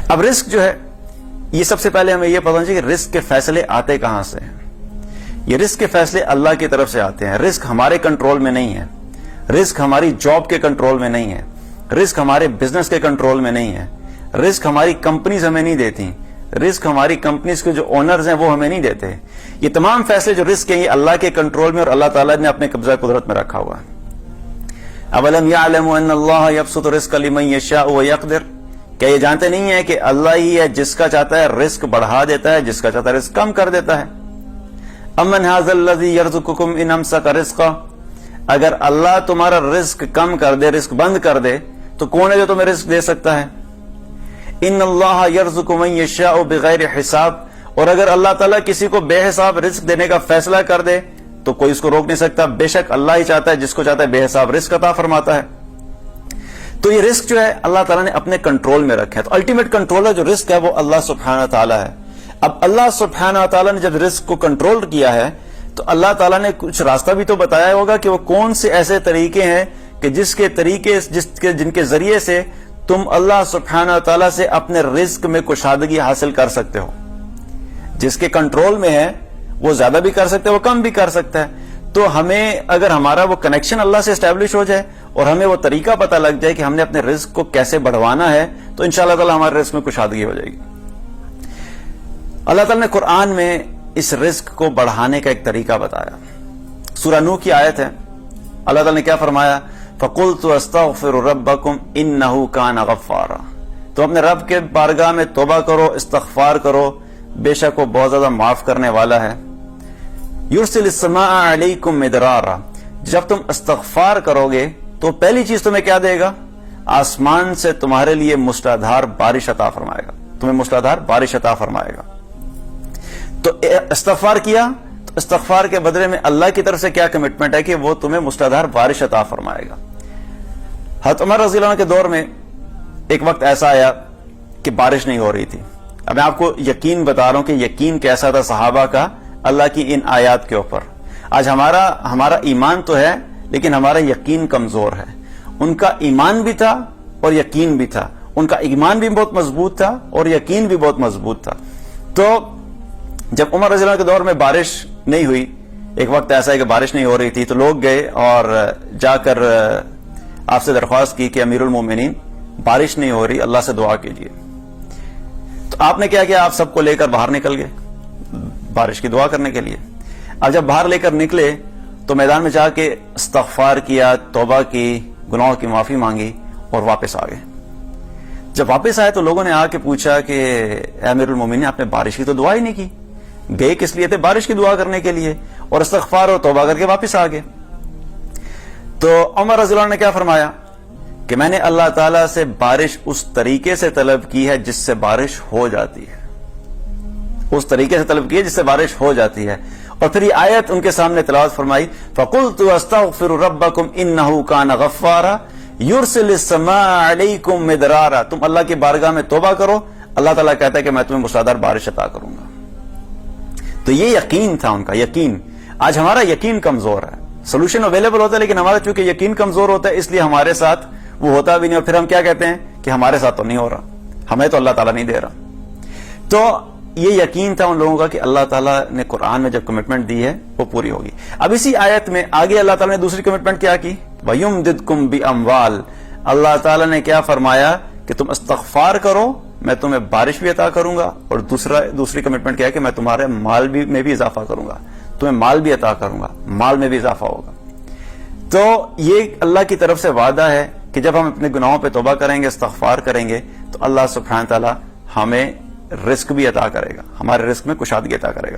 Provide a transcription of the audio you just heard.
اب رزق جو ہے یہ سب سے پہلے ہمیں یہ پتا ہونا چاہیے کہ رزق کے فیصلے آتے کہاں سے ہیں. یہ رزق کے فیصلے اللہ کی طرف سے آتے ہیں. رزق ہمارے کنٹرول میں نہیں ہے. رزق ہماری جاب کے کنٹرول میں نہیں ہے. رزق ہمارے بزنس کے کنٹرول میں نہیں ہے. رزق ہماری کمپنیز ہمیں نہیں دیتی. رزق ہماری کمپنیز کے جو اونرز ہیں وہ ہمیں نہیں دیتے. یہ تمام فیصلے جو رزق ہیں یہ اللہ کے کنٹرول میں اور اللہ تعالیٰ نے اپنے قبضہ قدرت میں رکھا ہوا ہے. اولم یعلموا ان اللہ یبسط الرزق لمن یشاء ویقدر، کیا یہ جانتے نہیں ہیں کہ اللہ ہی ہے جس کا چاہتا ہے رزق بڑھا دیتا ہے، جس کا چاہتا ہے رزق کم کر دیتا ہے. امن ھذا الذی یرزقکم ان امسک رزقا، اگر اللہ تمہارا رزق کم کر دے، رزق بند کر دے، تو کون ہے جو تمہیں رزق دے سکتا ہے؟ ان اللہ یرزق من یشاء بغیر حساب، اور اگر اللہ تعالیٰ کسی کو بے حساب رزق دینے کا فیصلہ کر دے تو کوئی اس کو روک نہیں سکتا. بے شک اللہ ہی چاہتا ہے، جس کو چاہتا ہے بے حساب رزق عطا فرماتا ہے. تو یہ رزق جو ہے اللہ تعالیٰ نے اپنے کنٹرول میں رکھا ہے. تو الٹیمیٹ کنٹرولر جو رزق ہے وہ اللہ سبحانہ تعالیٰ ہے. اب اللہ سبحانہ تعالیٰ نے جب رزق کو کنٹرول کیا ہے تو اللہ تعالیٰ نے کچھ راستہ بھی تو بتایا ہوگا کہ وہ کون سے ایسے طریقے ہیں کہ جن کے ذریعے سے تم اللہ سبحانہ تعالیٰ سے اپنے رزق میں کشادگی حاصل کر سکتے ہو. جس کے کنٹرول میں ہے وہ زیادہ بھی کر سکتا ہے، وہ کم بھی کر سکتا ہے. تو ہمیں اگر ہمارا وہ کنیکشن اللہ سے اسٹیبلش ہو جائے اور ہمیں وہ طریقہ پتہ لگ جائے کہ ہم نے اپنے رزق کو کیسے بڑھوانا ہے تو انشاءاللہ تعالیٰ ہمارے رزق میں کشادگی ہو جائے گی. اللہ تعالیٰ نے قرآن میں اس رزق کو بڑھانے کا ایک طریقہ بتایا. سورہ نوح کی آیت ہے. اللہ تعالیٰ نے کیا فرمایا؟ فَقُلْتُ أَسْتَغْفِرُ رَبَّكُمْ إِنَّهُ كَانَ غَفَّارًا، تو اپنے رب کے بارگاہ میں توبہ کرو، استغفار کرو، بے شک وہ بہت زیادہ معاف کرنے والا ہے. یرسل السماء علیکم مدرارا، جب تم استغفار کرو گے تو پہلی چیز تمہیں کیا دے گا؟ آسمان سے تمہارے لیے مشتاہدھار بارش عطا فرمائے گا. تمہیں مشتاہدھار بارش عطا فرمائے گا. تو استغفار کیا تو استغفار کے بدلے میں اللہ کی طرف سے کیا کمٹمنٹ ہے کہ وہ تمہیں مشتاہدھار بارش عطا فرمائے گا. حضرت عمر رضی اللہ عنہ کے دور میں ایک وقت ایسا آیا کہ بارش نہیں ہو رہی تھی. اب میں آپ کو یقین بتا رہا ہوں کہ یقین کیسا تھا صحابہ کا اللہ کی ان آیات کے اوپر. آج ہمارا ایمان تو ہے لیکن ہمارا یقین کمزور ہے. ان کا ایمان بھی تھا اور یقین بھی تھا. ان کا ایمان بھی بہت مضبوط تھا اور یقین بھی بہت مضبوط تھا. تو جب عمر رضی اللہ عنہ کے دور میں بارش نہیں ہوئی، ایک وقت ایسا ہے کہ بارش نہیں ہو رہی تھی، تو لوگ گئے اور جا کر آپ سے درخواست کی کہ امیر المومنین بارش نہیں ہو رہی، اللہ سے دعا کیجیے. تو آپ نے کیا کیا؟ آپ سب کو لے کر باہر نکل گئے بارش کی دعا کرنے کے لیے. اب جب باہر لے کر نکلے تو میدان میں جا کے استغفار کیا، توبہ کی، گناہوں کی معافی مانگی اور واپس آ گئے. جب واپس آئے تو لوگوں نے آ کے پوچھا کہ اے امیر المومنین، آپ نے بارش کی تو دعا ہی نہیں کی. گئے کس لیے تھے؟ بارش کی دعا کرنے کے لیے، اور استغفار اور توبہ کر کے واپس آ گئے. تو عمر رضی اللہ عنہ نے کیا فرمایا کہ میں نے اللہ تعالیٰ سے بارش اس طریقے سے طلب کی ہے جس سے بارش ہو جاتی ہے. اس طریقے سے طلب کی ہے جس سے بارش ہو جاتی ہے. اور پھر یہ آیت ان کے سامنے تلاوت فرمائی، فَقُلْتُ أَسْتَغْفِرُ رَبَّكُمْ إِنَّهُ كَانَ غَفَّارًا يُرْسِلِ السَّمَاءَ عَلَيْكُمْ مِدْرَارًا. تم اللہ کی بارگاہ میں توبہ کرو، اللہ تعالیٰ کہتا ہے کہ میں تمہیں مشتاہدھار بارش عطا کروں گا. تو یہ یقین تھا ان کا، یقین. آج ہمارا یقین کمزور ہے. سولوشن اویلیبل ہوتا ہے لیکن ہمارا چونکہ یقین کمزور ہوتا ہے اس لیے ہمارے ساتھ وہ ہوتا بھی نہیں، اور پھر ہم کیا کہتے ہیں کہ ہمارے ساتھ تو نہیں ہو رہا، ہمیں تو اللہ تعالیٰ نہیں دے رہا. تو یہ یقین تھا ان لوگوں کا کہ اللہ تعالیٰ نے قرآن میں جب کمٹمنٹ دی ہے وہ پوری ہوگی. اب اسی آیت میں آگے اللہ تعالیٰ نے دوسری کمٹمنٹ کیا کی؟ وَيُمْدِدْكُمْ بِأَمْوَالٍ. اللہ تعالیٰ نے کیا فرمایا کہ تم استغفار کرو، میں تمہیں بارش بھی عطا کروں گا، اور دوسری کمٹمنٹ کیا ہے کہ میں تمہارے مال میں بھی اضافہ کروں گا، تمہیں مال بھی عطا کروں گا، مال میں بھی اضافہ ہوگا. تو یہ اللہ کی طرف سے وعدہ ہے کہ جب ہم اپنے گناہوں پہ توبہ کریں گے، استغفار کریں گے، تو اللہ سبحانہ تعالیٰ ہمیں رزق بھی عطا کرے گا، ہمارے رزق میں کشادگی عطا کرے گا.